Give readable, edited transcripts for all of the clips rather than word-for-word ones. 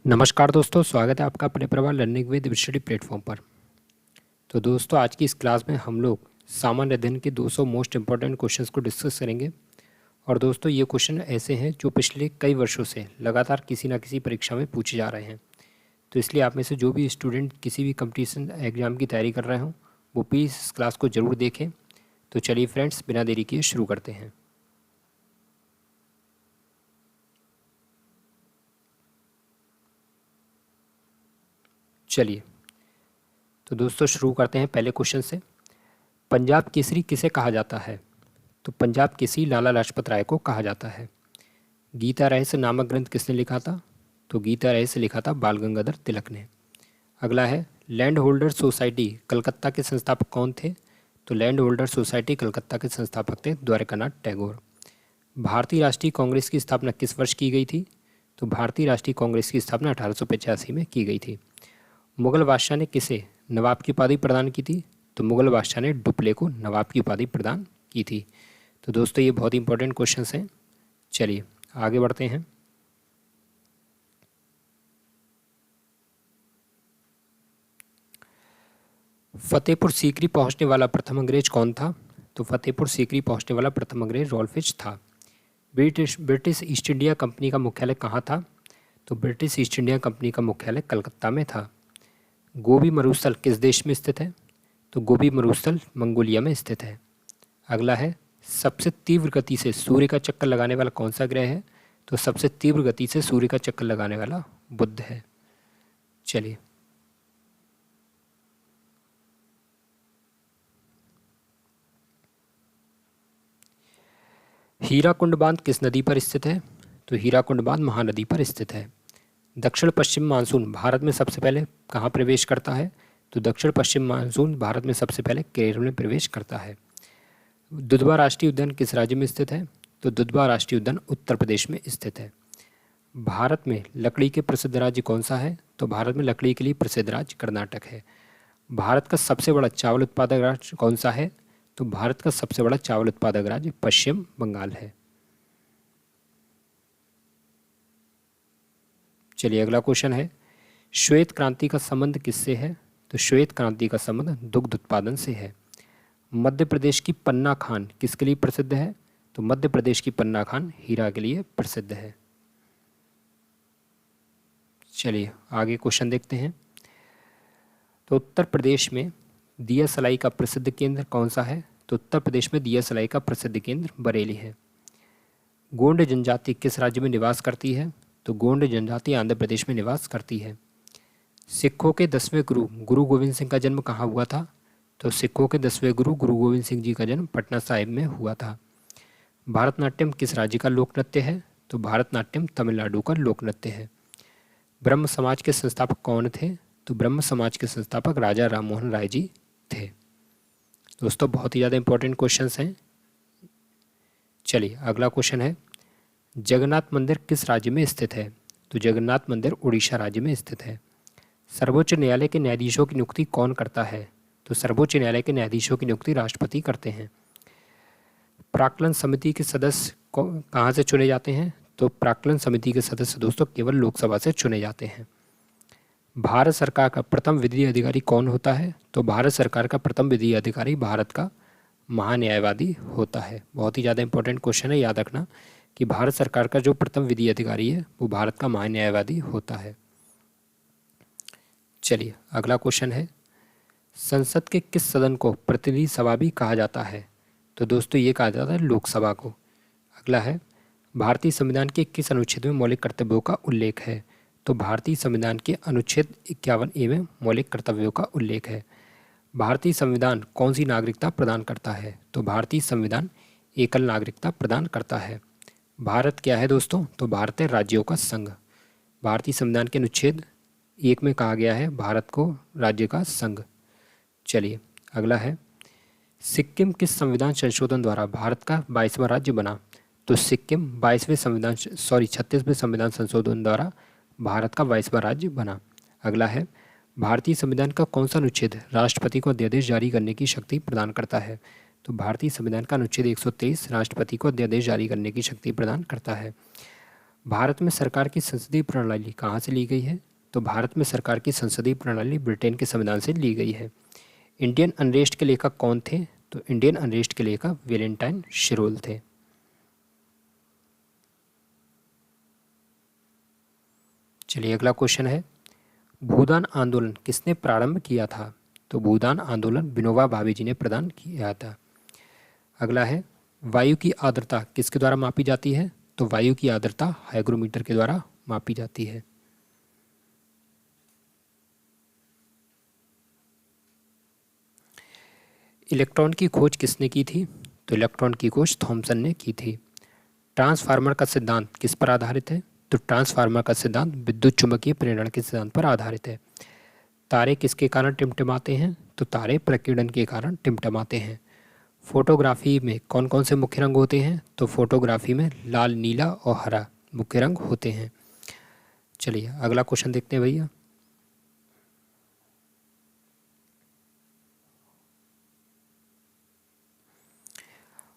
नमस्कार दोस्तों, स्वागत है आपका अपने प्रवाह लर्निंग विद स्टडी प्लेटफॉर्म पर। तो दोस्तों, आज की इस क्लास में हम लोग सामान्य अध्ययन के 200 मोस्ट इंपॉर्टेंट क्वेश्चंस को डिस्कस करेंगे। और दोस्तों, ये क्वेश्चन ऐसे हैं जो पिछले कई वर्षों से लगातार किसी ना किसी परीक्षा में पूछे जा रहे हैं। तो इसलिए आप में से जो भी स्टूडेंट किसी भी कंपटीशन एग्जाम की तैयारी कर रहे हों, वो प्लीज़ इस क्लास को ज़रूर देखें। तो चलिए फ्रेंड्स, बिना देरी किए शुरू करते हैं। चलिए तो दोस्तों, शुरू करते हैं पहले क्वेश्चन से। पंजाब केसरी किसे कहा जाता है? तो पंजाब केसरी लाला लाजपत राय को कहा जाता है। गीता रहस्य नामक ग्रंथ किसने लिखा था? तो गीता रहस्य लिखा था बाल गंगाधर तिलक ने। अगला है, लैंड होल्डर सोसाइटी कलकत्ता के संस्थापक कौन थे? तो लैंड होल्डर सोसाइटी कलकत्ता के संस्थापक थे द्वारकानाथ टैगोर। भारतीय राष्ट्रीय कांग्रेस की स्थापना किस वर्ष की गई थी? तो भारतीय राष्ट्रीय कांग्रेस की स्थापना 1885 में की गई थी। मुगल बादशाह ने किसे नवाब की उपाधि प्रदान की थी? तो मुगल बादशाह ने डुप्ले को नवाब की उपाधि प्रदान की थी। तो दोस्तों, ये बहुत ही इंपॉर्टेंट क्वेश्चन हैं। चलिए आगे बढ़ते हैं। फतेहपुर सीकरी पहुंचने वाला प्रथम अंग्रेज कौन था? तो फतेहपुर सीकरी पहुंचने वाला प्रथम अंग्रेज रॉल्फिच था। ब्रिटिश ईस्ट इंडिया कंपनी का मुख्यालय कहाँ था? तो ब्रिटिश ईस्ट इंडिया कंपनी का मुख्यालय कलकत्ता में था। गोबी मरुस्थल किस देश में स्थित है? तो गोबी मरुस्थल मंगोलिया में स्थित है। अगला है, सबसे तीव्र गति से सूर्य का चक्कर लगाने वाला कौन सा ग्रह है? तो सबसे तीव्र गति से सूर्य का चक्कर लगाने वाला बुध है। चलिए हीराकुंड बांध किस नदी पर स्थित है? तो हीराकुंड बांध महानदी पर स्थित है। दक्षिण पश्चिम मानसून भारत में सबसे पहले कहाँ प्रवेश करता है? तो दक्षिण पश्चिम मानसून भारत में सबसे पहले केरल में प्रवेश करता है। दुधवा राष्ट्रीय उद्यान किस राज्य में स्थित है? तो दुधवा राष्ट्रीय उद्यान उत्तर प्रदेश में स्थित है। भारत में लकड़ी के प्रसिद्ध राज्य कौन सा है? तो भारत में लकड़ी के लिए प्रसिद्ध राज्य कर्नाटक है। भारत का सबसे बड़ा चावल उत्पादक राज्य कौन सा है? तो भारत का सबसे बड़ा चावल उत्पादक राज्य पश्चिम बंगाल है। चलिए अगला क्वेश्चन है, श्वेत क्रांति का संबंध किससे है? तो श्वेत क्रांति का संबंध दुग्ध उत्पादन से है। मध्य प्रदेश की पन्ना खान किसके लिए प्रसिद्ध है? तो मध्य प्रदेश की पन्ना खान हीरा के लिए प्रसिद्ध है। चलिए आगे क्वेश्चन देखते हैं। तो उत्तर प्रदेश में दिया सलाई का प्रसिद्ध केंद्र कौन सा है? तो उत्तर प्रदेश में दिया सलाई का प्रसिद्ध केंद्र बरेली है। गोंड जनजाति किस राज्य में निवास करती है? तो गोंड जनजाति आंध्र प्रदेश में निवास करती है। सिखों के 10वें गुरु गुरु गोविंद सिंह का जन्म कहाँ हुआ था? तो सिखों के 10वें गुरु गुरु गोविंद सिंह जी का जन्म पटना साहिब में हुआ था। भारतनाट्यम किस राज्य का लोक नृत्य है? तो भारतनाट्यम तमिलनाडु का लोक नृत्य है। ब्रह्म समाज के संस्थापक कौन थे? तो ब्रह्म समाज के संस्थापक राजा राममोहन राय जी थे। दोस्तों, बहुत ही ज़्यादा इंपॉर्टेंट क्वेश्चंस हैं। चलिए अगला क्वेश्चन है, जगन्नाथ मंदिर किस राज्य में स्थित है? तो जगन्नाथ मंदिर उड़ीसा राज्य में स्थित है। सर्वोच्च न्यायालय के न्यायाधीशों की नियुक्ति कौन करता है? तो सर्वोच्च न्यायालय के न्यायाधीशों की नियुक्ति राष्ट्रपति करते हैं। प्राक्कलन समिति के सदस्य कहाँ से चुने जाते हैं? तो प्राक्कलन समिति के सदस्य दोस्तों केवल लोकसभा से चुने जाते हैं। भारत सरकार का प्रथम विधि अधिकारी कौन होता है? तो भारत सरकार का प्रथम विधि अधिकारी भारत का महान्यायवादी होता है। बहुत ही ज़्यादा इंपॉर्टेंट क्वेश्चन है, याद रखना कि भारत सरकार का जो प्रथम विधि अधिकारी है वो भारत का महान्यायवादी होता है। चलिए अगला क्वेश्चन है, संसद के किस सदन को प्रतिनिधि सभा भी कहा जाता है? तो दोस्तों, ये कहा जाता है लोकसभा को। अगला है, भारतीय संविधान के किस अनुच्छेद में मौलिक कर्तव्यों का उल्लेख है? तो भारतीय संविधान के अनुच्छेद 51A में मौलिक कर्तव्यों का उल्लेख है। भारतीय संविधान कौन सी नागरिकता प्रदान करता है? तो भारतीय संविधान एकल नागरिकता प्रदान करता है। भारत क्या है दोस्तों? तो भारत है राज्यों का संघ। भारतीय संविधान के अनुच्छेद 1 में कहा गया है भारत को राज्य का संघ। चलिए अगला है, सिक्किम किस संविधान संशोधन द्वारा भारत का 22वां राज्य बना? तो सिक्किम 36वें संविधान संशोधन द्वारा भारत का 22वां राज्य बना। अगला है, भारतीय संविधान का कौन सा अनुच्छेद राष्ट्रपति को अध्यादेश जारी करने की शक्ति प्रदान करता है? तो भारतीय संविधान का अनुच्छेद 123 राष्ट्रपति को अध्यादेश जारी करने की शक्ति प्रदान करता है। भारत में सरकार की संसदीय प्रणाली कहाँ से ली गई है? तो भारत में सरकार की संसदीय प्रणाली ब्रिटेन के संविधान से ली गई है। इंडियन अनरेस्ट के लेखक कौन थे? तो इंडियन अनरेस्ट के लेखक वैलेंटाइन शिरोल थे। चलिए अगला क्वेश्चन है, भूदान आंदोलन किसने प्रारंभ किया था? तो भूदान आंदोलन विनोबा भावे जी ने प्रदान किया था। अगला है, वायु की आर्द्रता किसके द्वारा मापी जाती है? तो वायु की आर्द्रता हाइग्रोमीटर के द्वारा मापी जाती है। इलेक्ट्रॉन की खोज किसने की थी? तो इलेक्ट्रॉन की खोज थॉमसन ने की थी। ट्रांसफार्मर का सिद्धांत किस पर आधारित है? तो ट्रांसफार्मर का सिद्धांत विद्युत चुम्बकीय प्रेरण के सिद्धांत पर आधारित है। तारे किसके कारण टिमटिमाते हैं? तो तारे प्रकीर्णन के कारण टिमटिमाते हैं। फोटोग्राफी में कौन कौन से मुख्य रंग होते हैं? तो फोटोग्राफी में लाल, नीला और हरा मुख्य रंग होते हैं। चलिए अगला क्वेश्चन देखते हैं भैया।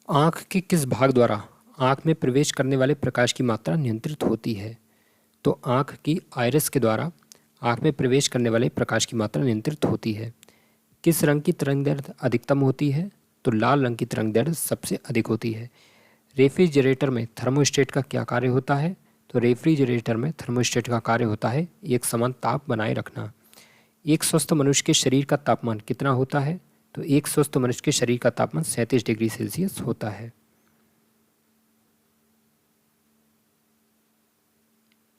आँख के किस भाग द्वारा आँख में प्रवेश करने वाले प्रकाश की मात्रा नियंत्रित होती है? तो आँख की आइरिस के द्वारा आँख में प्रवेश करने वाले प्रकाश की मात्रा नियंत्रित होती है। किस रंग की तरंगदैर्घ्य अधिकतम होती है? तो लाल रंग की तरंगदैर्घ्य सबसे अधिक होती है। रेफ्रिजरेटर में थर्मोस्टेट का क्या कार्य होता है? तो रेफ्रिजरेटर में थर्मोस्टेट का कार्य होता है एक समान ताप बनाए रखना। एक स्वस्थ मनुष्य के शरीर का तापमान कितना होता है? तो एक स्वस्थ मनुष्य के शरीर का तापमान 37 डिग्री सेल्सियस होता है।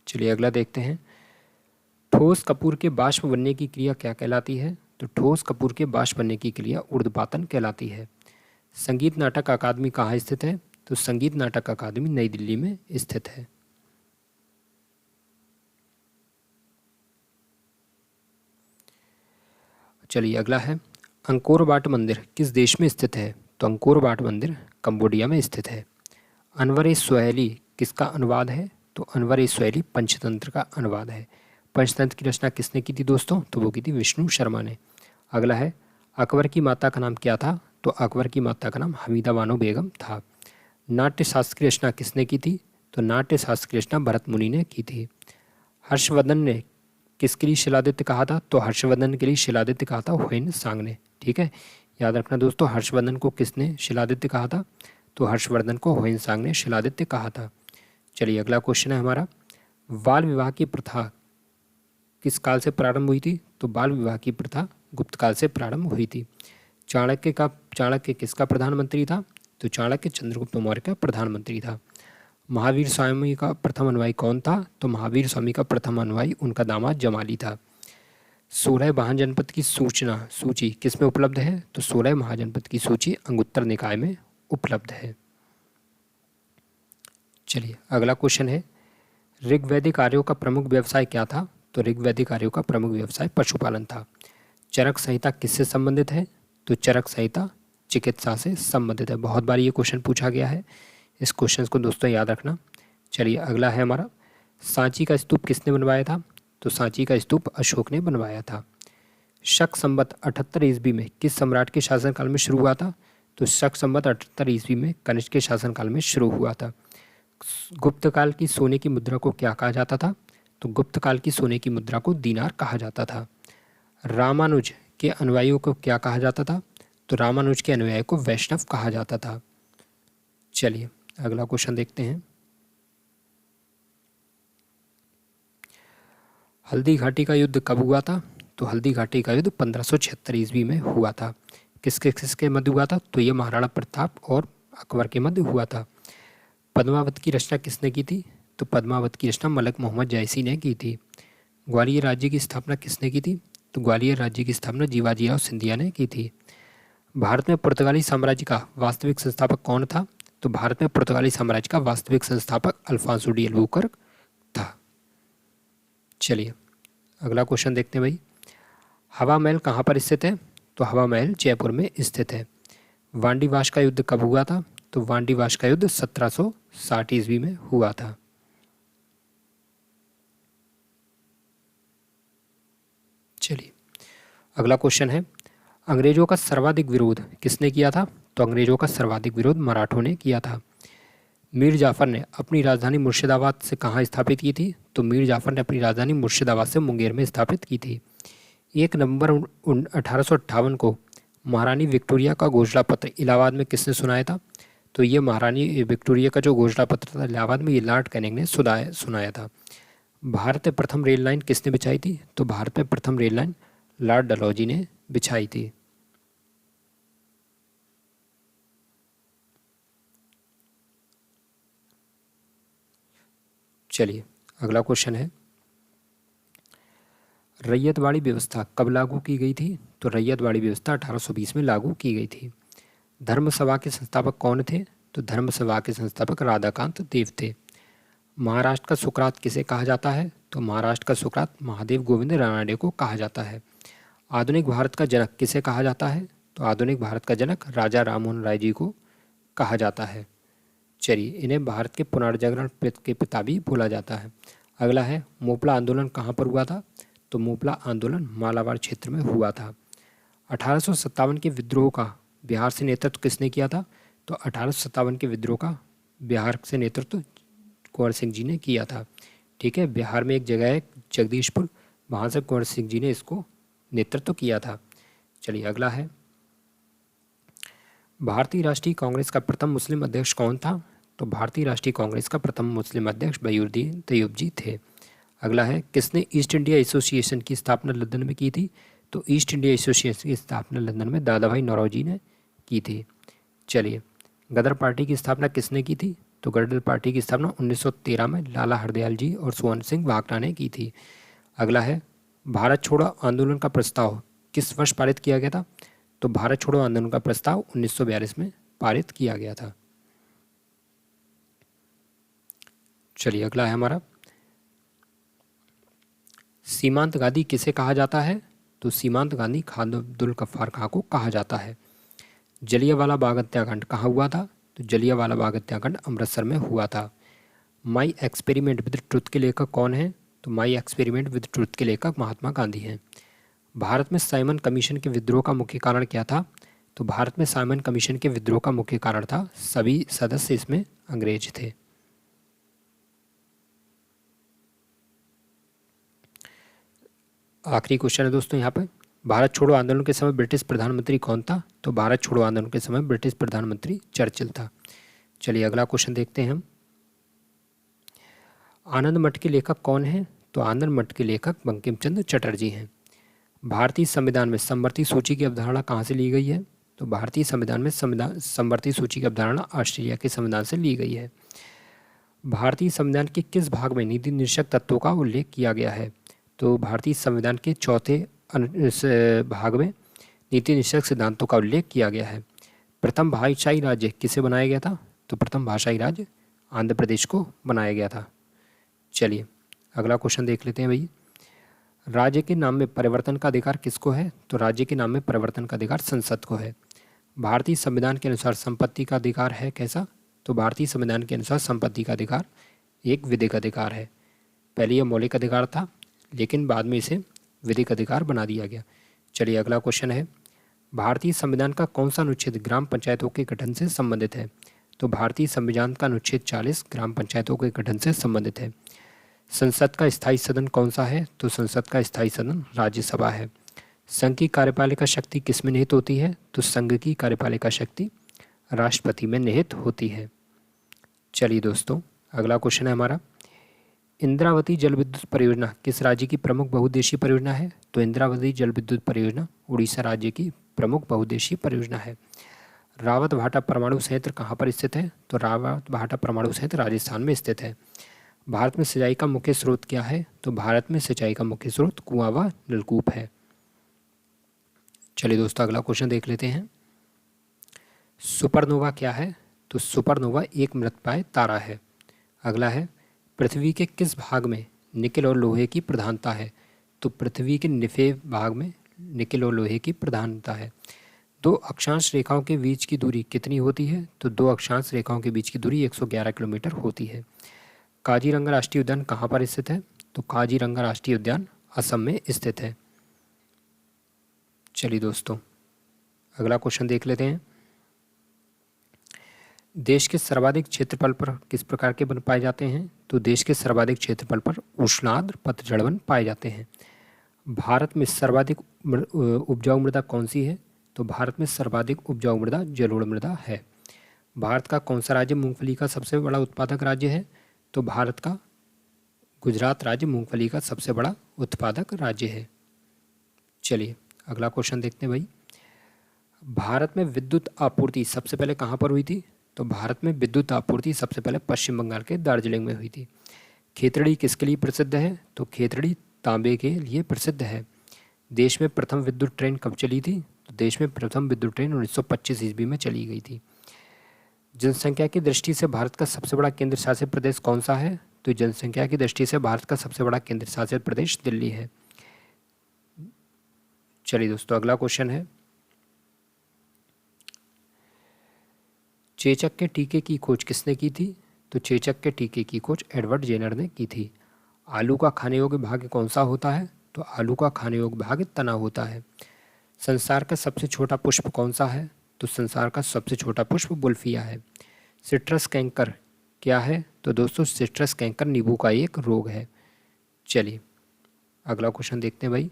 चलिए अगला देखते हैं, ठोस कपूर के बाष्प बनने की क्रिया क्या कहलाती है? तो ठोस कपूर के बाष्प बनने की क्रिया ऊर्ध्वपातन कहलाती है। संगीत नाटक अकादमी कहाँ स्थित है? तो संगीत नाटक अकादमी नई दिल्ली में स्थित है। चलिए अगला है, अंकोर वाट मंदिर किस देश में स्थित है? तो अंकोर वाट मंदिर कंबोडिया में स्थित है। अनवर स्वैली किसका अनुवाद है? तो अनवर स्वैली पंचतंत्र का अनुवाद है। पंचतंत्र की रचना किसने की थी दोस्तों? तो वो की थी विष्णु शर्मा ने। अगला है, अकबर की माता का नाम क्या था? तो अकबर की माता का नाम हमीदा बानो बेगम था। नाट्य शास्त्र की रचना किसने की थी? तो नाट्य शास्त्र की रचना भरत मुनि ने की थी। हर्षवर्धन ने किसके लिए शिलादित्य कहा था? तो हर्षवर्धन के लिए शिलादित्य कहा था हुएन सांग ने। ठीक है, याद रखना दोस्तों, हर्षवर्धन को किसने शिलादित्य कहा था? तो हर्षवर्धन को हुएन सांग ने शिलादित्य कहा था। चलिए अगला क्वेश्चन है हमारा, बाल विवाह की प्रथा किस काल से प्रारंभ हुई थी? तो बाल विवाह की प्रथा गुप्त काल से प्रारंभ हुई थी। चाणक्य किसका प्रधानमंत्री था? तो चाणक्य चंद्रगुप्त मौर्य का प्रधानमंत्री था। महावीर स्वामी का प्रथम अनुयायी कौन था? तो महावीर स्वामी का प्रथम अनुयायी उनका दामाद जमाली था। 16 महाजनपद की सूची किस में उपलब्ध है? तो 16 महाजनपद की सूची अंगुत्तर निकाय में उपलब्ध है। चलिए अगला क्वेश्चन है, ऋग्वैदिक आर्यों का प्रमुख व्यवसाय क्या था? तो ऋग्वैदिक आर्यों का प्रमुख व्यवसाय पशुपालन था। चरक संहिता किससे संबंधित है? तो चरक संहिता चिकित्सा से संबंधित है। बहुत बार ये क्वेश्चन पूछा गया है, इस क्वेश्चन को दोस्तों याद रखना। चलिए अगला है हमारा, सांची का स्तूप किसने बनवाया था? तो सांची का स्तूप अशोक ने बनवाया था। शक संवत 78 ईस्वी में किस सम्राट के शासनकाल में शुरू हुआ था? तो शक संवत 78 ईस्वी में कनिष्क के शासनकाल में शुरू हुआ था। गुप्त काल की सोने की मुद्रा को क्या कहा जाता था? तो गुप्त काल की सोने की मुद्रा को दीनार कहा जाता था। रामानुज के अनुयायियों को क्या कहा जाता था? तो रामानुज के अनुयायी को वैष्णव कहा जाता था। चलिए अगला क्वेश्चन देखते हैं, हल्दी घाटी का युद्ध कब हुआ था? तो हल्दी घाटी का युद्ध 1576 ईस्वी में हुआ था। किसके मध्य हुआ था? तो ये महाराणा प्रताप और अकबर के मध्य हुआ था। पद्मावत की रचना किसने की थी? तो पद्मावत की रचना मलक मोहम्मद जायसी ने की थी। ग्वालियर राज्य की स्थापना किसने की थी? तो ग्वालियर राज्य की स्थापना जीवाजीराव सिंधिया ने की थी। भारत में पुर्तगाली साम्राज्य का वास्तविक संस्थापक कौन था? तो भारत में पुर्तगाली साम्राज्य का वास्तविक संस्थापक अल्फांसो डी अल्बुकर्क था। चलिए अगला क्वेश्चन देखते हैं भाई, हवा महल कहाँ पर स्थित है? तो हवा महल जयपुर में स्थित है। वांडीवाश का युद्ध कब हुआ था? तो वांडीवाश का युद्ध 1760 ईस्वी में हुआ था। चलिए अगला क्वेश्चन है, अंग्रेजों का सर्वाधिक विरोध किसने किया था? तो अंग्रेजों का सर्वाधिक विरोध मराठों ने किया था। मीर जाफ़र ने अपनी राजधानी मुर्शिदाबाद से कहाँ स्थापित की थी? तो मीर जाफ़र ने अपनी राजधानी मुर्शिदाबाद से मुंगेर में स्थापित की थी। 1 नवंबर 1858 को महारानी विक्टोरिया का घोषणा पत्र इलाहाबाद में किसने सुनाया था? तो ये महारानी विक्टोरिया का जो घोषणा पत्र था इलाहाबाद में, ये लॉर्ड कैनिंग ने सुनाया था। भारत में प्रथम रेल लाइन किसने बिछाई थी? तो भारत में प्रथम रेल लाइन लॉर्ड डलहौजी ने बिछाई थी। चलिए अगला क्वेश्चन है, रैयतवाड़ी व्यवस्था कब लागू की गई थी? तो रैयतवाड़ी व्यवस्था 1820 में लागू की गई थी। धर्म सभा के संस्थापक कौन थे? तो धर्म सभा के संस्थापक राधाकांत देव थे। महाराष्ट्र का सुकरात किसे कहा जाता है? तो महाराष्ट्र का सुकरात महादेव गोविंद रानडे को कहा जाता है। आधुनिक भारत का जनक किसे कहा जाता है? तो आधुनिक भारत का जनक राजा राममोहन राय जी को कहा जाता है। चलिए, इन्हें भारत के पुनर्जागरण के पिता भी बोला जाता है। अगला है, मोपला आंदोलन कहाँ पर हुआ था? तो मोपला आंदोलन मालाबार क्षेत्र में हुआ था। 1857 के विद्रोह का बिहार से नेतृत्व किसने किया था? तो 1857 के विद्रोह का बिहार से नेतृत्व कुंवर सिंह जी ने किया था। ठीक है, बिहार में एक जगह है जगदीशपुर, वहाँ से कुंवर सिंह जी ने इसको नेतृत्व किया था। चलिए अगला है, भारतीय राष्ट्रीय कांग्रेस का प्रथम मुस्लिम अध्यक्ष कौन था? तो भारतीय राष्ट्रीय कांग्रेस का प्रथम मुस्लिम अध्यक्ष बयूरुद्दीन तैयब जी थे। अगला है, किसने ईस्ट इंडिया एसोसिएशन की स्थापना लंदन में की थी? तो ईस्ट इंडिया एसोसिएशन की स्थापना लंदन में दादा भाई नौरोजी ने की थी। चलिए, गदर पार्टी की स्थापना किसने की थी? तो गदर पार्टी की स्थापना 1913 में लाला हरदयाल जी और स्वर्ण सिंह भाखड़ा ने की थी। अगला है, भारत छोड़ो आंदोलन का प्रस्ताव किस वर्ष पारित किया गया था? तो भारत छोड़ो आंदोलन का प्रस्ताव 1942 में पारित किया गया था। चलिए अगला है हमारा, सीमांत गांधी किसे कहा जाता है? तो सीमांत गांधी खान अब्दुल गफ्फार खां को कहा जाता है। जलियांवाला बाग हत्याकांड कहाँ हुआ था? तो जलियांवाला बाग हत्याकांड अमृतसर में हुआ था। माई एक्सपेरिमेंट विद ट्रुथ के लेखक कौन है? तो माई एक्सपेरिमेंट विद ट्रुथ के लेखक महात्मा गांधी हैं। भारत में साइमन कमीशन के विद्रोह का मुख्य कारण क्या था? तो भारत में साइमन कमीशन के विद्रोह का मुख्य कारण था सभी सदस्य इसमें अंग्रेज थे। आखिरी क्वेश्चन है दोस्तों यहाँ पर, भारत छोड़ो आंदोलन के समय ब्रिटिश प्रधानमंत्री कौन था? तो भारत छोड़ो आंदोलन के समय ब्रिटिश प्रधानमंत्री चर्चिल था। चलिए अगला क्वेश्चन देखते हैं हम, आनंद मठ के लेखक कौन हैं? तो आनंद मठ के लेखक बंकिम चंद्र चटर्जी हैं। भारतीय संविधान में समवर्ती सूची की अवधारणा कहाँ से ली गई है? तो भारतीय संविधान में समवर्ती सूची की अवधारणा ऑस्ट्रेलिया के संविधान से ली गई है। भारतीय संविधान के किस भाग में नीति निर्देशक तत्वों का उल्लेख किया गया है? तो भारतीय संविधान के चौथे भाग में नीति निर्देशक सिद्धांतों का उल्लेख किया गया है। प्रथम भाषाई राज्य किसे बनाया गया था? तो प्रथम भाषाई राज्य आंध्र प्रदेश को बनाया गया था। चलिए अगला क्वेश्चन देख लेते हैं भैया, राज्य के नाम में परिवर्तन का अधिकार किसको है? तो राज्य के नाम में परिवर्तन का अधिकार संसद को है। भारतीय संविधान के अनुसार संपत्ति का अधिकार है कैसा? तो भारतीय संविधान के अनुसार संपत्ति का अधिकार एक विधिक अधिकार है। पहले यह मौलिक अधिकार था, लेकिन बाद में इसे विधिक अधिकार बना दिया गया। चलिए अगला क्वेश्चन है, भारतीय संविधान का कौन सा अनुच्छेद ग्राम पंचायतों के गठन से संबंधित है? तो भारतीय संविधान का अनुच्छेद 40 ग्राम पंचायतों के गठन से संबंधित है। संसद का स्थायी सदन कौन सा है? तो संसद का स्थायी सदन राज्यसभा है। संघ की कार्यपालिका शक्ति किस में निहित होती है? तो संघ की कार्यपालिका शक्ति राष्ट्रपति में निहित होती है। चलिए दोस्तों अगला क्वेश्चन है हमारा, इंद्रावती जल विद्युत परियोजना किस राज्य की प्रमुख बहुउद्देशीय परियोजना है? तो इंद्रावती जल विद्युत परियोजना उड़ीसा राज्य की प्रमुख बहुउद्देशीय परियोजना है। रावत भाटा परमाणु संयंत्र कहाँ पर स्थित है? तो रावत भाटा परमाणु संयंत्र राजस्थान में स्थित है। भारत में सिंचाई का मुख्य स्रोत क्या है? तो भारत में सिंचाई का मुख्य स्रोत कुआं व नलकूप है। चलिए दोस्तों अगला क्वेश्चन देख लेते हैं, सुपरनोवा क्या है? तो सुपरनोवा एक मृतप्राय तारा है। अगला है, पृथ्वी के किस भाग में निकेल और लोहे की प्रधानता है? तो पृथ्वी के निफे भाग में निकेल और लोहे की प्रधानता है। दो अक्षांश रेखाओं के बीच की दूरी कितनी होती है? तो दो अक्षांश रेखाओं के बीच की दूरी 111 किलोमीटर होती है। काजीरंगा राष्ट्रीय उद्यान कहाँ पर स्थित है? तो काजीरंगा राष्ट्रीय उद्यान असम में स्थित है। चलिए दोस्तों अगला क्वेश्चन देख लेते हैं, देश के सर्वाधिक क्षेत्रफल पर किस प्रकार के वन पाए जाते हैं? तो देश के सर्वाधिक क्षेत्रफल पर उष्णार्द्र पतझड़ वन पाए जाते हैं। भारत में सर्वाधिक उपजाऊ मृदा कौन सी है? तो भारत में सर्वाधिक उपजाऊ मृदा जलोढ़ मृदा है। भारत का कौन सा राज्य मूंगफली का सबसे बड़ा उत्पादक राज्य है? तो भारत का गुजरात राज्य मूंगफली का सबसे बड़ा उत्पादक राज्य है। चलिए अगला क्वेश्चन देखते हैं भाई। भारत में विद्युत आपूर्ति सबसे पहले कहाँ पर हुई थी? तो भारत में विद्युत आपूर्ति सबसे पहले पश्चिम बंगाल के दार्जिलिंग में हुई थी। खेतड़ी किसके लिए प्रसिद्ध है? तो खेतड़ी तांबे के लिए प्रसिद्ध है। देश में प्रथम विद्युत ट्रेन कब चली थी? तो देश में प्रथम विद्युत ट्रेन 1925 ईस्वी में चली गई थी। जनसंख्या की दृष्टि से भारत का सबसे बड़ा केंद्र शासित प्रदेश कौन सा है? तो जनसंख्या की दृष्टि से भारत का सबसे बड़ा केंद्र शासित प्रदेश दिल्ली है। चलिए दोस्तों अगला क्वेश्चन है, चेचक के टीके की खोज किसने की थी? तो चेचक के टीके की खोज एडवर्ड जेनर ने की थी। आलू का खाने योग्य भाग कौन सा होता है? तो आलू का खाने योग्य भाग तना होता है। संसार का सबसे छोटा पुष्प कौन सा है? तो संसार का सबसे छोटा पुष्प बुल्फिया है। सिट्रस कैंकर क्या है? तो दोस्तों सिट्रस कैंकर नींबू का एक रोग है। चलिए अगला क्वेश्चन देखते हैं भाई।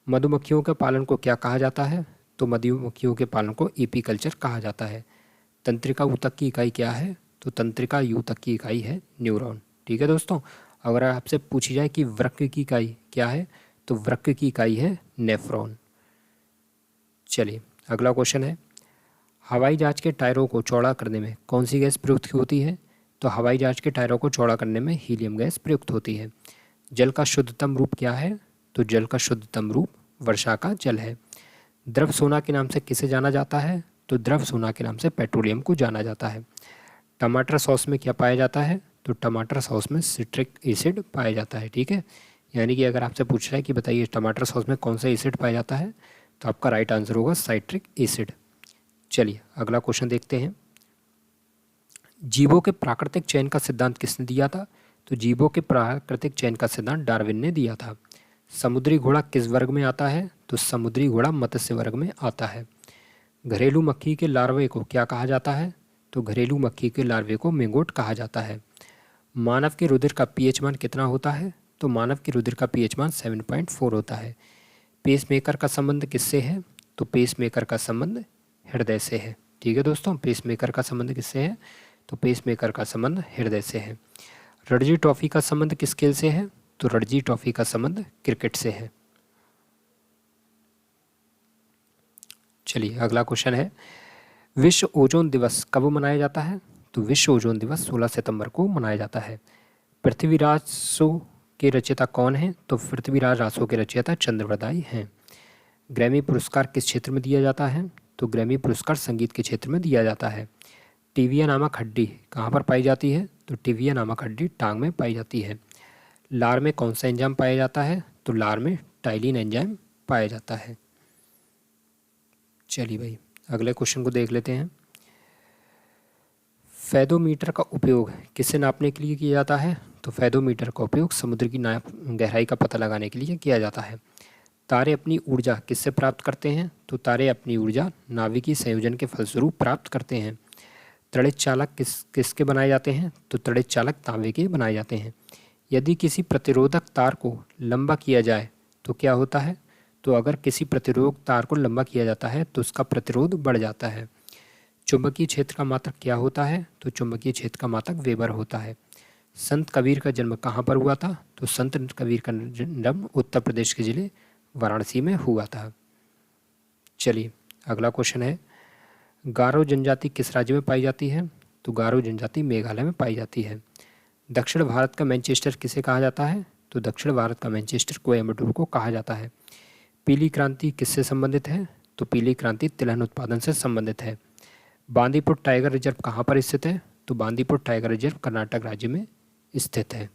मधुमक्खियों के पालन को क्या कहा जाता है? तो मधुमक्खियों के पालन को एपीकल्चर कहा जाता है। तंत्रिका ऊतक की इकाई क्या है? तो तंत्रिका ऊतक की इकाई है न्यूरॉन। ठीक है दोस्तों, अगर आपसे पूछी जाए कि वृक्क की इकाई क्या है, तो वृक्क की इकाई है नेफ्रॉन। चलिए अगला क्वेश्चन है, हवाई जहाज के टायरों को चौड़ा करने में कौन सी गैस प्रयुक्त होती है? तो हवाई जहाज के टायरों को चौड़ा करने में हीलियम गैस प्रयुक्त होती है। जल का शुद्धतम रूप क्या है? तो जल का शुद्धतम रूप वर्षा का जल है। द्रव सोना के नाम से किसे जाना जाता है? तो द्रव सोना के नाम से पेट्रोलियम को जाना जाता है। टमाटर सॉस में क्या पाया जाता है? तो टमाटर सॉस में सिट्रिक एसिड पाया जाता है। ठीक है, यानी कि अगर आपसे पूछ रहा है कि बताइए टमाटर सॉस में कौन सा एसिड पाया जाता है, तो आपका राइट आंसर होगा साइट्रिक एसिड। चलिए अगला क्वेश्चन देखते हैं, जीवों के प्राकृतिक चयन का सिद्धांत किसने दिया था? तो जीवों के प्राकृतिक चयन का सिद्धांत डार्विन ने दिया था। समुद्री घोड़ा किस वर्ग में आता है? तो समुद्री घोड़ा मत्स्य वर्ग में आता है। घरेलू मक्खी के लार्वे को क्या कहा जाता है? तो घरेलू मक्खी के लार्वे को मेंगोट कहा जाता है। मानव के रुधिर का पीएच मान कितना होता है? तो मानव के रुधिर का पीएच मान 7.4 होता है। पेसमेकर का संबंध किससे है? तो पेसमेकर का संबंध हृदय से है। ठीक है दोस्तों, पेसमेकर का संबंध किससे है? तो पेसमेकर का संबंध हृदय से है। रणजी ट्रॉफी का संबंध किस खेल से है? तो रणजी ट्रॉफी का संबंध क्रिकेट से है। चलिए अगला क्वेश्चन है, विश्व ओजोन दिवस कब मनाया जाता है? तो विश्व ओजोन दिवस 16 सितंबर को मनाया जाता है। पृथ्वीराज रासो के रचयिता कौन है? तो पृथ्वीराज रासो के रचयिता चंद्रवरदाई हैं। ग्रैमी पुरस्कार किस क्षेत्र में दिया जाता है? तो ग्रैमी पुरस्कार संगीत के क्षेत्र में दिया जाता है। टिविया नामक हड्डी कहाँ पर पाई जाती है? तो टिविया नामक हड्डी टांग में पाई जाती है। लार में कौन सा एंजाइम पाया जाता है? तो लार में टाइलिन एंजाइम पाया जाता है। चलिए भाई अगले क्वेश्चन को देख लेते हैं, फेदोमीटर का उपयोग किसे नापने के लिए किया जाता है? तो फेदोमीटर का उपयोग समुद्र की गहराई का पता लगाने के लिए किया जाता है। तारे अपनी ऊर्जा किससे प्राप्त करते हैं? तो तारे अपनी ऊर्जा नाभिकीय संयोजन के फलस्वरूप प्राप्त करते हैं। तड़ित चालक किसके बनाए जाते हैं? तो तड़ित चालक तांबे के बनाए जाते हैं। यदि किसी प्रतिरोधक तार को लंबा किया जाए तो क्या होता है? तो अगर किसी प्रतिरोधक तार को लंबा किया जाता है तो उसका प्रतिरोध बढ़ जाता है। चुंबकीय क्षेत्र का मात्रक क्या होता है? तो चुंबकीय क्षेत्र का मात्रक वेबर होता है। संत कबीर का जन्म कहाँ पर हुआ था? तो संत कबीर का जन्म उत्तर प्रदेश के जिले वाराणसी में हुआ था। चलिए अगला क्वेश्चन है, गारो जनजाति किस राज्य में पाई जाती है? तो गारो जनजाति मेघालय में पाई जाती है। दक्षिण भारत का मैनचेस्टर किसे कहा जाता है? तो दक्षिण भारत का मैनचेस्टर कोयम्बटूर को कहा जाता है। पीली क्रांति किससे संबंधित है? तो पीली क्रांति तिलहन उत्पादन से संबंधित है। बांदीपुर टाइगर रिजर्व कहाँ पर स्थित है? तो बांदीपुर टाइगर रिजर्व कर्नाटक राज्य में स्थित है।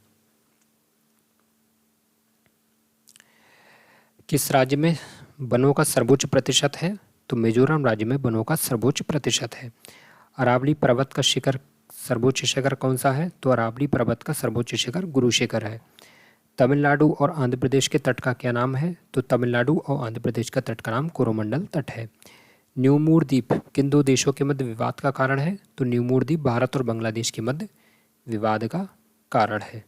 किस राज्य में वनों का सर्वोच्च प्रतिशत है? तो मिजोरम राज्य में वनों का सर्वोच्च प्रतिशत है। अरावली पर्वत का शिखर सर्वोच्च शिखर कौन सा है? तो अरावली पर्वत का सर्वोच्च शिखर गुरु शिखर है। तमिलनाडु और आंध्र प्रदेश के तट का क्या नाम है? तो तमिलनाडु और आंध्र प्रदेश का तट का नाम कोरोमंडल तट है। न्यूमूर द्वीप किन दो देशों के मध्य विवाद का कारण है? तो न्यूमूर द्वीप भारत और बांग्लादेश के मध्य विवाद का कारण है।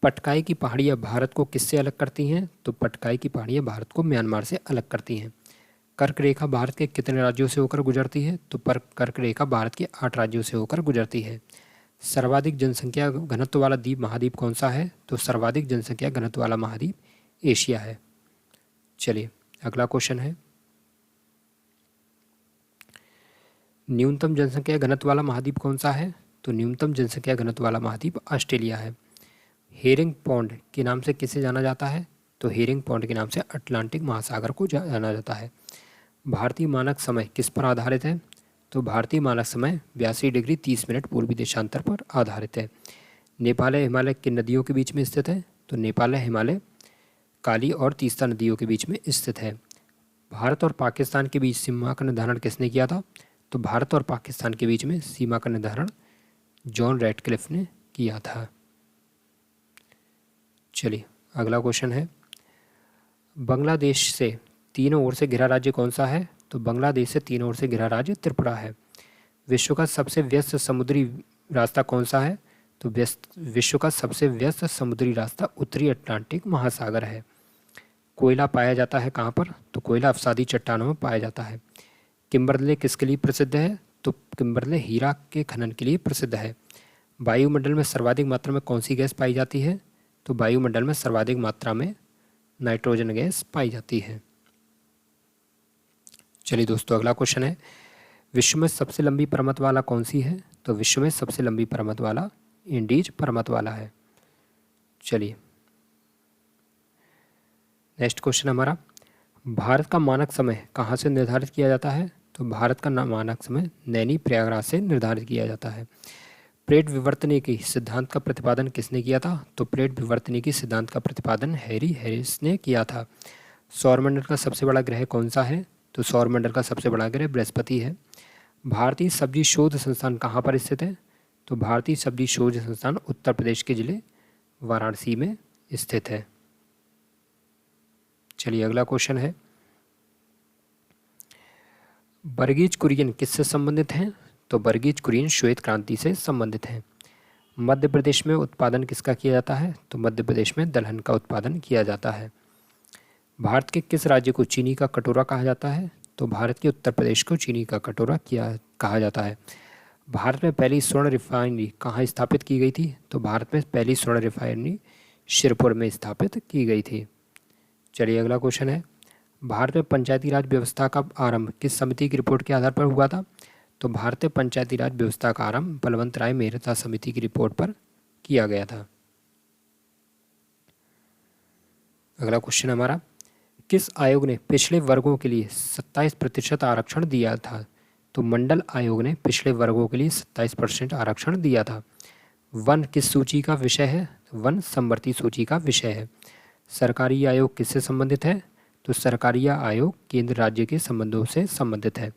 पटकाई की पहाड़ियाँ भारत को किससे अलग करती हैं? तो पटकाई की पहाड़ियाँ भारत को म्यांमार से अलग करती हैं। कर्क रेखा भारत के कितने राज्यों से होकर गुजरती है? तो कर्क रेखा भारत के 8 राज्यों से होकर गुजरती है। सर्वाधिक जनसंख्या घनत्व वाला द्वीप महाद्वीप कौन सा है? तो सर्वाधिक जनसंख्या घनत्व वाला महाद्वीप एशिया है। चलिए अगला क्वेश्चन है, न्यूनतम जनसंख्या घनत्व वाला महाद्वीप कौन सा है? तो न्यूनतम जनसंख्या घनत्व वाला महाद्वीप ऑस्ट्रेलिया है। हेरिंग पॉन्ड के नाम से किसे जाना जाता है? तो हेरिंग पॉन्ड के नाम से अटलांटिक महासागर को जाना जाता है। भारतीय मानक समय किस पर आधारित है? तो भारतीय मानक समय 82 डिग्री 30 मिनट पूर्वी देशांतर पर आधारित है। नेपाल हिमालय किन नदियों के बीच में स्थित है? तो नेपाल हिमालय काली और तीस्ता नदियों के बीच में स्थित है। भारत और पाकिस्तान के बीच सीमा का निर्धारण किसने किया था? तो भारत और पाकिस्तान के बीच में सीमा का निर्धारण जॉन रैटक्लिफ ने किया था। चलिए अगला क्वेश्चन है, बांग्लादेश से तीनों ओर से घिरा राज्य कौन सा है? तो बांग्लादेश से तीनों ओर से घिरा राज्य त्रिपुरा है। विश्व का सबसे व्यस्त समुद्री रास्ता कौन सा है? तो विश्व का सबसे व्यस्त समुद्री रास्ता उत्तरी अटलांटिक महासागर है। कोयला पाया जाता है कहाँ पर? तो कोयला अवसादी चट्टानों में पाया जाता है। किम्बरले किसके लिए प्रसिद्ध है? तो किम्बरले हीरा के खनन के लिए प्रसिद्ध है। वायुमंडल में सर्वाधिक मात्रा में कौन सी गैस पाई जाती है? तो वायुमंडल में सर्वाधिक मात्रा में नाइट्रोजन गैस पाई जाती है। चलिए दोस्तों अगला क्वेश्चन है, विश्व में सबसे लंबी पर्वतमाला कौन सी है? तो विश्व में सबसे लंबी पर्वतमाला इंडीज पर्वतमाला है। चलिए नेक्स्ट क्वेश्चन हमारा, भारत का मानक समय कहाँ से निर्धारित किया जाता है? तो भारत का मानक समय नैनी प्रयागराज से निर्धारित किया जाता है। प्लेट विवर्तनिकी सिद्धांत का प्रतिपादन किसने किया था? तो प्लेट विवर्तनिकी सिद्धांत का प्रतिपादन हैरी हैरिस ने किया था। सौरमंडल का सबसे बड़ा ग्रह कौन सा है? तो सौरमंडल का सबसे बड़ा ग्रह बृहस्पति है। भारतीय सब्जी शोध संस्थान कहाँ पर स्थित है? तो भारतीय सब्जी शोध संस्थान उत्तर प्रदेश के जिले वाराणसी में स्थित है। चलिए अगला क्वेश्चन है, वर्गीज कुरियन किससे संबंधित हैं? तो वर्गीज कुरियन श्वेत क्रांति से संबंधित हैं। मध्य प्रदेश में उत्पादन किसका किया जाता है? तो मध्य प्रदेश में दलहन का उत्पादन किया जाता है। भारत के किस राज्य को चीनी का कटोरा कहा जाता है? तो भारत के उत्तर प्रदेश को चीनी का कटोरा कहा जाता है। भारत में पहली स्वर्ण रिफाइनरी कहाँ स्थापित की गई थी? तो भारत में पहली स्वर्ण रिफाइनरी शिरपुर में स्थापित की गई थी। चलिए अगला क्वेश्चन है, भारत में पंचायती राज व्यवस्था का आरंभ किस समिति की रिपोर्ट के आधार पर हुआ था? तो भारतीय पंचायती राज व्यवस्था का आरंभ बलवंत राय मेहता समिति की रिपोर्ट पर किया गया था। अगला क्वेश्चन हमारा, किस आयोग ने पिछड़े वर्गों के लिए 27% आरक्षण दिया था? तो मंडल आयोग ने पिछड़े वर्गों के लिए 27% आरक्षण दिया था। वन किस सूची का विषय है? वन समवर्ती सूची का विषय है। सरकारी आयोग किससे संबंधित है? तो सरकारी आयोग केंद्र राज्य के संबंधों से संबंधित है।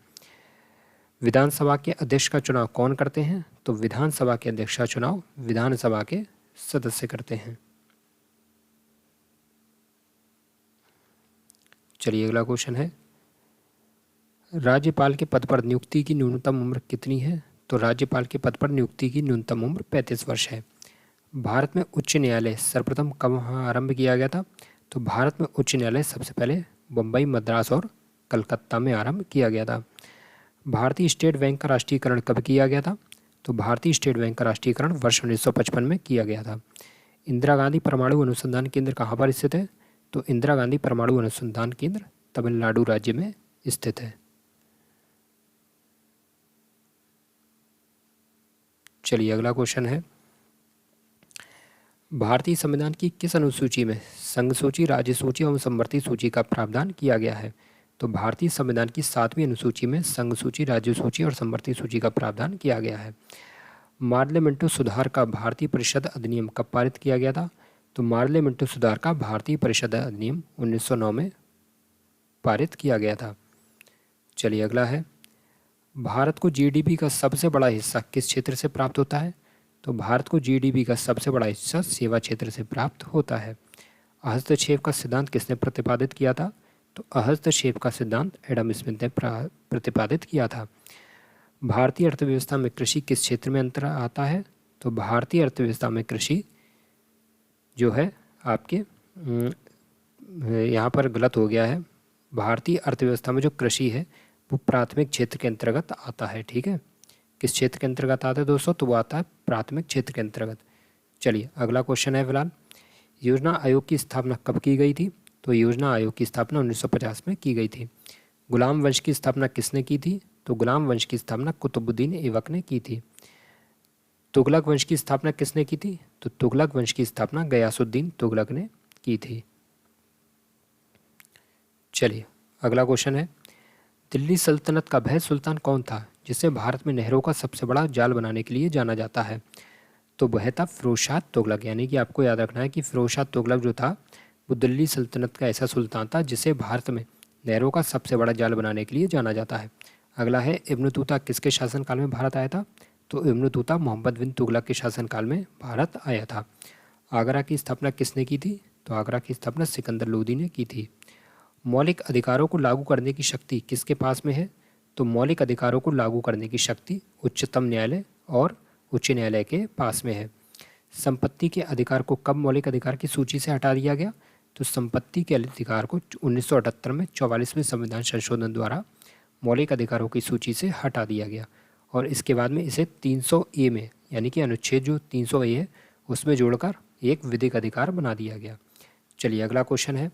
विधानसभा के अध्यक्ष का चुनाव कौन करते हैं? तो विधानसभा के अध्यक्ष का चुनाव विधानसभा के सदस्य करते हैं। चलिए अगला क्वेश्चन है, राज्यपाल के पद पर नियुक्ति की न्यूनतम उम्र कितनी है? तो राज्यपाल के पद पर नियुक्ति की न्यूनतम उम्र 35 वर्ष है। भारत में उच्च न्यायालय सर्वप्रथम कब आरंभ किया गया था? तो भारत में उच्च न्यायालय सबसे पहले बम्बई, मद्रास और कलकत्ता में आरंभ किया गया था। भारतीय स्टेट बैंक का राष्ट्रीयकरण कब किया गया था? तो भारतीय स्टेट बैंक का राष्ट्रीयकरण वर्ष 1955 में किया गया था। इंदिरा गांधी परमाणु अनुसंधान केंद्र कहाँ पर स्थित है? तो इंदिरा गांधी परमाणु अनुसंधान केंद्र तमिलनाडु राज्य में स्थित है। चलिए अगला क्वेश्चन है, भारतीय संविधान की किस अनुसूची में संघ सूची, राज्य सूची एवं समवर्ती सूची का प्रावधान किया गया है? तो भारतीय संविधान की 7वीं अनुसूची में संघ सूची, राज्य सूची और समवर्ती सूची का प्रावधान किया गया है। मार्ले मिंटो सुधार का भारतीय परिषद अधिनियम कब पारित किया गया था? तो मार्ले मिंटो सुधार का भारतीय परिषद अधिनियम 1909 में पारित किया गया था। चलिए अगला है, भारत को जीडीपी का सबसे बड़ा हिस्सा किस क्षेत्र से प्राप्त होता है? तो भारत को जीडीपी का सबसे बड़ा हिस्सा सेवा क्षेत्र से प्राप्त होता है। हस्तक्षेप का सिद्धांत किसने प्रतिपादित किया था? तो हस्तक्षेप का सिद्धांत एडम स्मिथ ने प्रतिपादित किया था। भारतीय अर्थव्यवस्था में कृषि किस क्षेत्र में अंतर आता है? तो भारतीय अर्थव्यवस्था में कृषि जो है आपके यहाँ पर गलत हो गया है। भारतीय अर्थव्यवस्था में जो कृषि है वो प्राथमिक क्षेत्र के अंतर्गत आता है। ठीक है, किस क्षेत्र के अंतर्गत आता है दोस्तों? तो वो आता है प्राथमिक क्षेत्र के अंतर्गत। चलिए अगला क्वेश्चन है फिलहाल, योजना आयोग की स्थापना कब की गई थी? तो योजना आयोग की स्थापना 1950 में की गई थी। गुलाम वंश की स्थापना किसने की थी? तो गुलाम वंश की स्थापना कुतुबुद्दीन ऐबक ने की थी। तुगलक वंश की स्थापना किसने की थी? तो तुगलक वंश की स्थापना गयासुद्दीन तुगलक ने की थी। चलिए अगला क्वेश्चन है, दिल्ली सल्तनत का वह सुल्तान कौन था जिसे भारत में नहरों का सबसे बड़ा जाल बनाने के लिए जाना जाता है? तो वह था फिरोज शाह तुगलक। यानी कि आपको याद रखना है कि फिरोज शाह तुगलक जो था वो दिल्ली सल्तनत का ऐसा सुल्तान था जिसे भारत में नहरों का सबसे बड़ा जाल बनाने के लिए जाना जाता है। अगला है, इब्न तूता किसके शासनकाल में भारत आया था? तो इब्न तूता मोहम्मद बिन तुगलक के शासनकाल में भारत आया था। आगरा की स्थापना किसने की थी? तो आगरा की स्थापना सिकंदर लोदी ने की थी। मौलिक अधिकारों को लागू करने की शक्ति किसके पास में है? तो मौलिक अधिकारों को लागू करने की शक्ति उच्चतम न्यायालय और उच्च न्यायालय के पास में है। संपत्ति के अधिकार को कब मौलिक अधिकार की सूची से हटा दिया गया? तो संपत्ति के अधिकार को 1978 में 44वें संविधान संशोधन द्वारा मौलिक अधिकारों की सूची से हटा दिया गया और इसके बाद में इसे 300A में, यानी कि अनुच्छेद जो 300A है उसमें जोड़कर एक विधिक अधिकार बना दिया गया। चलिए अगला क्वेश्चन है,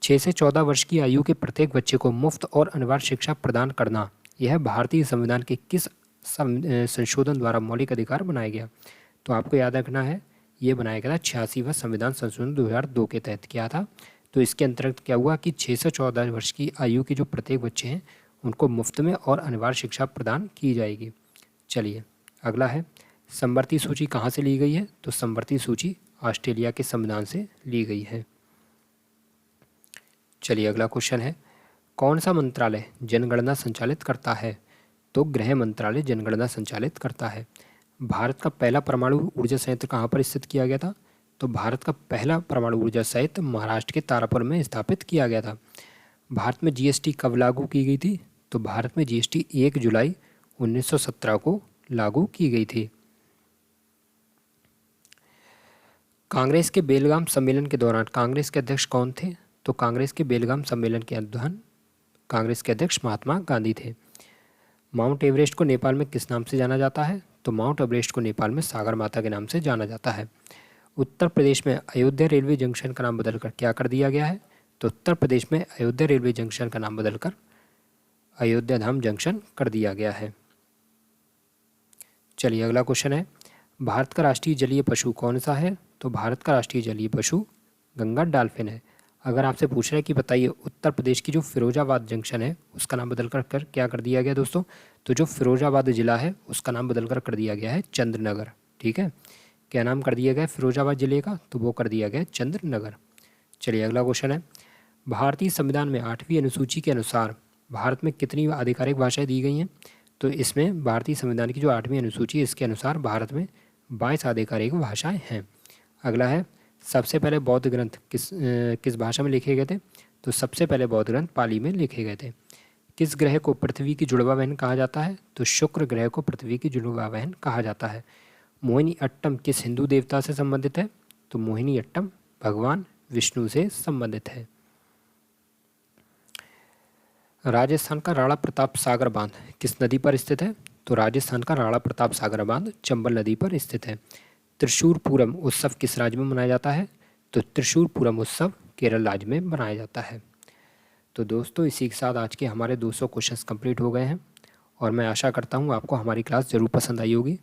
6 से 14 वर्ष की आयु के प्रत्येक बच्चे को मुफ्त और अनिवार्य शिक्षा प्रदान करना, यह भारतीय संविधान के किस संशोधन द्वारा मौलिक अधिकार बनाया गया? तो आपको याद रखना है ये बनाया गया था 86वां संविधान संशोधन 2002 के तहत किया था। तो इसके अंतर्गत क्या हुआ कि 6 से 14 वर्ष की आयु के जो प्रत्येक बच्चे हैं उनको मुफ्त में और अनिवार्य शिक्षा प्रदान की जाएगी। चलिए अगला है, समवर्ती सूची कहाँ से ली गई है? तो समवर्ती सूची ऑस्ट्रेलिया के संविधान से ली गई है। चलिए अगला क्वेश्चन है, कौन सा मंत्रालय जनगणना संचालित करता है? तो गृह मंत्रालय जनगणना संचालित करता है। भारत का पहला परमाणु ऊर्जा संयंत्र कहाँ पर स्थित किया गया था? तो भारत का पहला परमाणु ऊर्जा संयंत्र महाराष्ट्र के तारापुर में स्थापित किया गया था। भारत में जीएसटी कब लागू की गई थी? तो भारत में जीएसटी 1 जुलाई 1917 को लागू की गई थी। कांग्रेस के बेलगाम सम्मेलन के दौरान कांग्रेस के अध्यक्ष कौन थे? तो कांग्रेस के बेलगाम सम्मेलन के दौरान कांग्रेस के अध्यक्ष महात्मा गांधी थे। माउंट एवरेस्ट को नेपाल में किस नाम से जाना जाता है? तो माउंट एवरेस्ट को नेपाल में सागर माता के नाम से जाना जाता है। उत्तर प्रदेश में अयोध्या रेलवे जंक्शन का नाम बदलकर क्या कर दिया गया है? तो उत्तर प्रदेश में अयोध्या रेलवे जंक्शन का नाम बदलकर अयोध्या धाम जंक्शन कर दिया गया है। चलिए अगला क्वेश्चन है, भारत का राष्ट्रीय जलीय पशु कौन सा है? तो भारत का राष्ट्रीय जलीय पशु गंगा डॉल्फिन है। अगर आपसे पूछ रहे हैं कि बताइए उत्तर प्रदेश की जो फिरोजाबाद जंक्शन है उसका नाम बदलकर क्या कर दिया गया दोस्तों? तो जो फिरोजाबाद ज़िला है उसका नाम बदलकर कर दिया गया है चंद्रनगर। ठीक है, क्या नाम कर दिया गया है फिरोजाबाद ज़िले का? तो वो कर दिया गया है चंद्रनगर। चलिए अगला क्वेश्चन है, भारतीय संविधान में 8वीं अनुसूची के अनुसार भारत में कितनी आधिकारिक भाषाएं दी गई हैं? तो इसमें भारतीय संविधान की जो 8वीं अनुसूची है इसके अनुसार भारत में 22 आधिकारिक भाषाएं हैं। अगला है, सबसे पहले बौद्ध ग्रंथ किस भाषा में लिखे गए थे? तो सबसे पहले बौद्ध ग्रंथ पाली में लिखे गए थे। किस ग्रह को पृथ्वी की जुड़वा बहन कहा जाता है? तो शुक्र ग्रह को पृथ्वी की जुड़वा बहन कहा जाता है। मोहिनी अट्टम किस हिंदू देवता से संबंधित है? तो मोहिनी अट्टम भगवान विष्णु से संबंधित है। राजस्थान का राणा प्रताप सागर बांध किस नदी पर स्थित है? तो राजस्थान का राणा प्रताप सागर बांध चंबल नदी पर स्थित है। त्रिशूर पूरम उत्सव किस राज्य में मनाया जाता है? तो त्रिशूर पूरम उत्सव केरल राज्य में मनाया जाता है। तो दोस्तों इसी के साथ आज के हमारे 200 क्वेश्चंस कंप्लीट हो गए हैं और मैं आशा करता हूँ आपको हमारी क्लास ज़रूर पसंद आई होगी।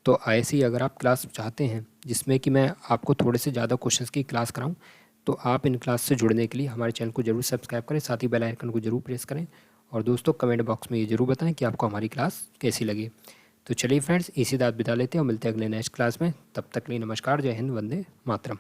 तो ऐसी अगर आप क्लास चाहते हैं जिसमें कि मैं आपको थोड़े से ज़्यादा क्वेश्चंस की क्लास कराऊँ तो आप इन क्लास से जुड़ने के लिए हमारे चैनल को जरूर सब्सक्राइब करें, साथ ही बेल आइकन को जरूर प्रेस करें और दोस्तों कमेंट बॉक्स में ये जरूर बताएं कि आपको हमारी क्लास कैसी लगी। तो चलिए फ्रेंड्स इसी बात बिता लेते हैं और मिलते हैं अगले नेक्स्ट क्लास में। तब तक के लिए नमस्कार, जय हिंद, वंदे मातरम।